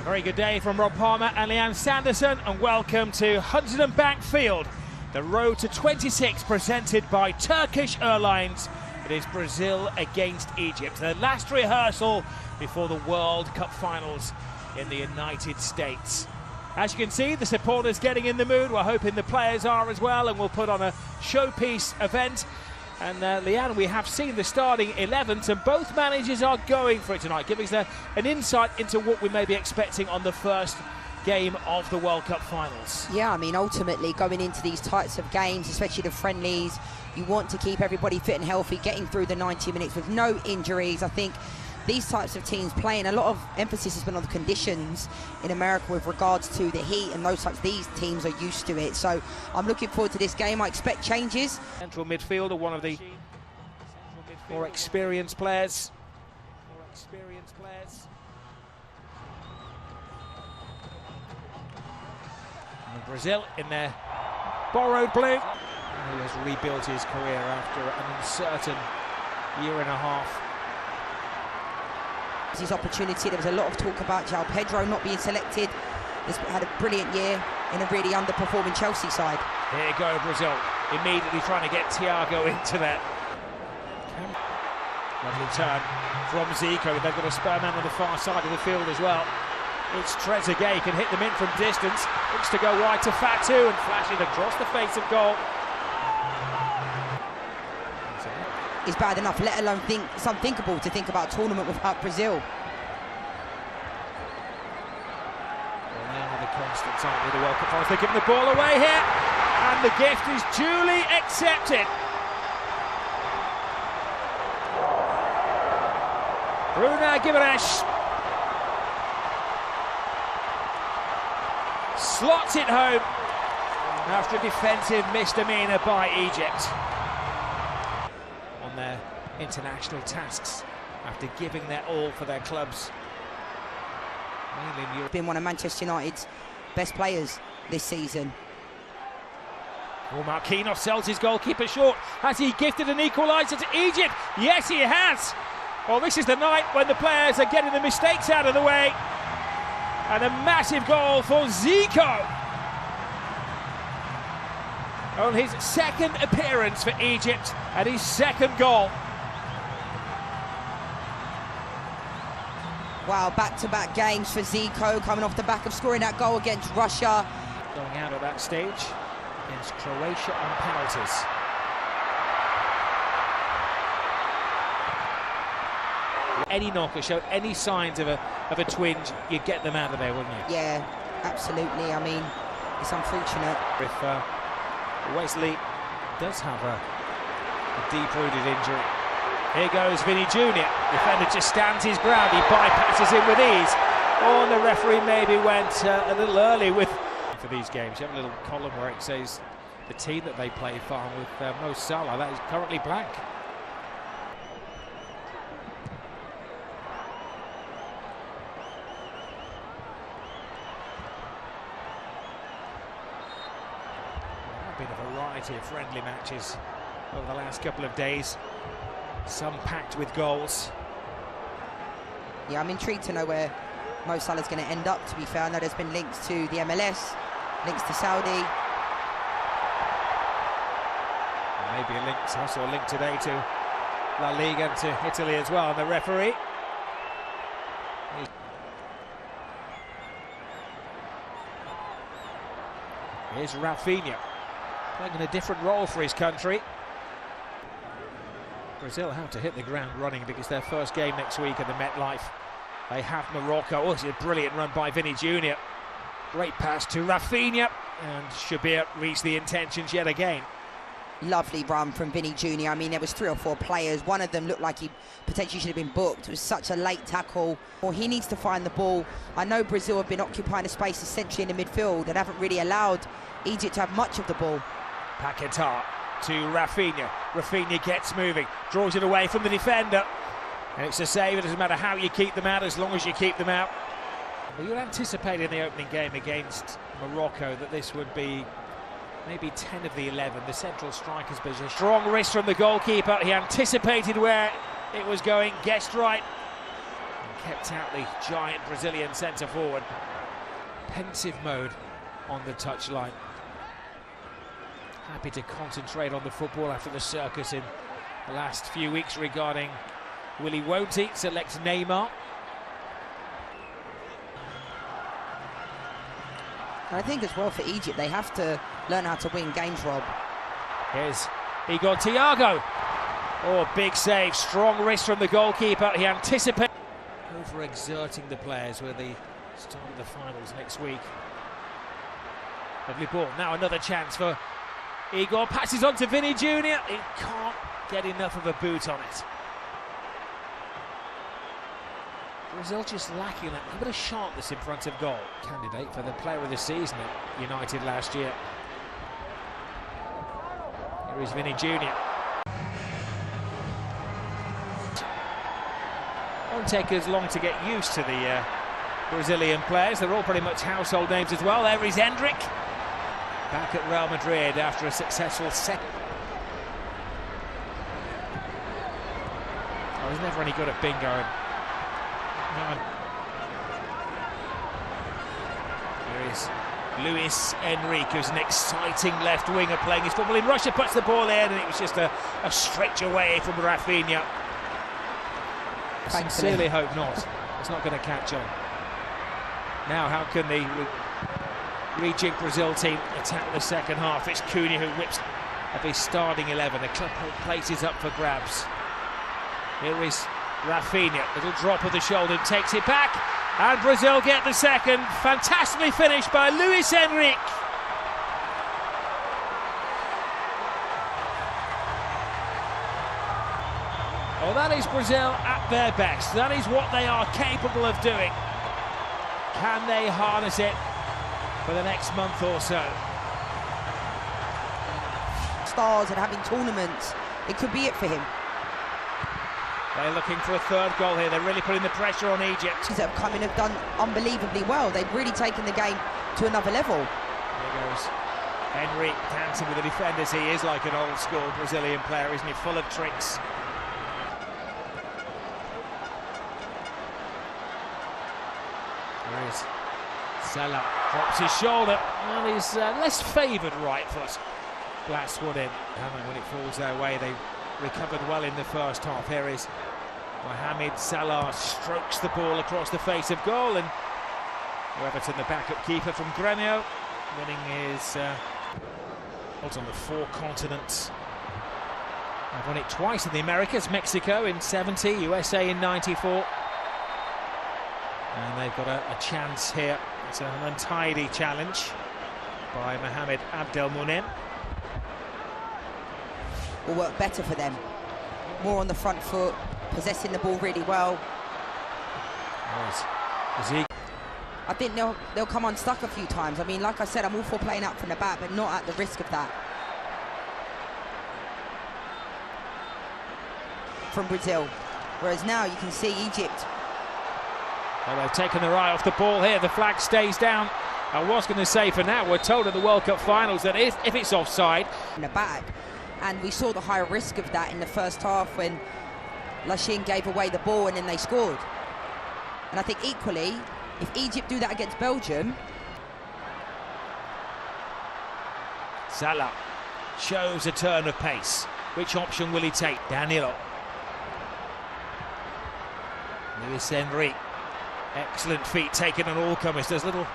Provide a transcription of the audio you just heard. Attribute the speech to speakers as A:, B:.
A: Very good day from Rob Palmer and Leanne Sanderson, and welcome to Hunsdon Bank Field. The road to 26 presented by Turkish Airlines. It is Brazil against Egypt. The last rehearsal before the World Cup finals in the United States. As you can see, the supporters getting in the mood. We're hoping the players are as well, and we'll put on a showpiece event. And Leanne, we have seen the starting 11s, and both managers are going for it tonight, giving us an insight into what we may be expecting on the first game of the World Cup finals.
B: Yeah, I mean, ultimately, going into these types of games, especially the friendlies, you want to keep everybody fit and healthy, getting through the 90 minutes with no injuries. I think these types of teams playing, a lot of emphasis has been on the conditions in America with regards to the heat and those types. These teams are used to it, so I'm looking forward to this game. I expect changes.
A: Central midfielder, one of the more experienced players. And Brazil in their borrowed blue. He has rebuilt his career after an uncertain year and a half.
B: His opportunity. There was a lot of talk about João Pedro not being selected. He's had a brilliant year in a really underperforming Chelsea side.
A: Here you go, Brazil, immediately trying to get Thiago into that. Lovely turn from Zico. They've got a spare man on the far side of the field as well. It's Trezeguet, can hit them in from distance. Looks to go wide to Fatu and flashing across the face of goal.
B: Is bad enough, let alone it's unthinkable to think about a tournament without Brazil.
A: Well, they are the constants, aren't they, the World Cup finals? They're giving the ball away here, and the gift is duly accepted. Bruno Guimaraes slots it home after a defensive misdemeanor by Egypt. Their international tasks after giving their all for their clubs. Mainly in Europe.
B: Been one of Manchester United's best players this season.
A: Well, Marquinhos sells his goalkeeper short. Has he gifted an equaliser to Egypt? Yes, he has. Well, this is the night when the players are getting the mistakes out of the way. And a massive goal for Zico. On his second appearance for Egypt and his second goal.
B: Wow, back-to-back games for Zico, coming off the back of scoring that goal against Russia.
A: Going out at that stage against Croatia on penalties. Any knocker showed any signs of a twinge, you'd get them out of there, wouldn't you?
B: Yeah, absolutely. I mean, it's unfortunate.
A: If Wesley does have a deep-rooted injury. Here goes Vinny Jr. Defender just stands his ground. He bypasses him with ease. Oh, and the referee maybe went a little early with for these games. You have a little column where it says the team that they play for with Mo Salah. That is currently blank. Been a variety of friendly matches over the last couple of days, some packed with goals.
B: Yeah, I'm intrigued to know where Mo Salah's going to end up, to be fair. I know there's been links to the MLS, links to Saudi.
A: Maybe a link, I saw a link today to La Liga and to Italy as well, and the referee. Here's Rafinha. Playing in a different role for his country. Brazil have to hit the ground running because their first game next week at the MetLife. They have Morocco. Oh, it's a brilliant run by Vinny Jr. Great pass to Rafinha, and Shabir reached the intentions yet again.
B: Lovely run from Vinny Jr. I mean, there was 3 or 4 players. One of them looked like he potentially should have been booked. It was such a late tackle. Well, he needs to find the ball. I know Brazil have been occupying a space essentially in the midfield and haven't really allowed Egypt to have much of the ball.
A: Paquetá to Rafinha. Rafinha gets moving, draws it away from the defender. And it's a save. It doesn't matter how you keep them out, as long as you keep them out. Well, you'd anticipate in the opening game against Morocco that this would be maybe 10 of the 11, the central striker's position. Strong wrist from the goalkeeper. He anticipated where it was going, guessed right, and kept out the giant Brazilian centre forward. Pensive mode on the touchline. Happy to concentrate on the football after the circus in the last few weeks regarding will he, won't he, selects Neymar.
B: I think as well for Egypt, they have to learn how to win games, Rob.
A: Here's Igor Thiago. Oh, big save, strong wrist from the goalkeeper. He anticipates overexerting the players with the start of the finals next week. Lovely ball. Now another chance for Igor. Passes on to Vinny Jr. He can't get enough of a boot on it. Brazil just lacking that little bit of sharpness in front of goal. Candidate for the player of the season at United last year. Here is Vinny Jr. Won't take as long to get used to the Brazilian players. They're all pretty much household names as well. There is Endrick, back at Real Madrid after a successful second. I was never any good at bingo. Here is Luis Enrique, who's an exciting left winger playing his football in Russia, puts the ball in, and it was just a stretch away from Rafinha. Sincerely hope not. It's not going to catch on. Now, how can the rejig Brazil team attack the second half? It's Cunha who whips up his starting 11. A couple of places up for grabs. Here is Rafinha, little drop of the shoulder, takes it back, and Brazil get the second. Fantastically finished by Luis Enrique. Well, that is Brazil at their best. That is what they are capable of doing. Can they harness it for the next month or so?
B: Stars and having tournaments, it could be it for him.
A: They're looking for a third goal here. They're really putting the pressure on Egypt.
B: That have come in have done unbelievably well. They've really taken the game to another level.
A: There goes Enrique dancing with the defenders. He is like an old school Brazilian player, isn't he? Full of tricks. There is Salah, drops his shoulder on his less favoured right foot. Blasts one in, and when it falls their way, they recovered well in the first half. Here is Mohamed Salah, strokes the ball across the face of goal, and Everton, the backup keeper from Grêmio, winning his on the 4 continents. They've won it twice in the Americas, Mexico in '70, USA in '94. And they've got a chance here. It's an untidy challenge by Mohamed Abdelmounem.
B: Will work better for them. More on the front foot, possessing the ball really well. I think they'll come unstuck a few times. I mean, like I said, I'm all for playing out from the back, but not at the risk of that. From Brazil. Whereas now you can see Egypt.
A: Well, they've taken their eye off the ball here. The flag stays down. I was going to say, for now, we're told in the World Cup finals that if it's offside.
B: In the back. And we saw the high risk of that in the first half when Lachin gave away the ball and then they scored. And I think equally, if Egypt do that against Belgium...
A: Salah shows a turn of pace. Which option will he take? Danilo. Luis Enrique. Excellent feet taken on all comers. There's little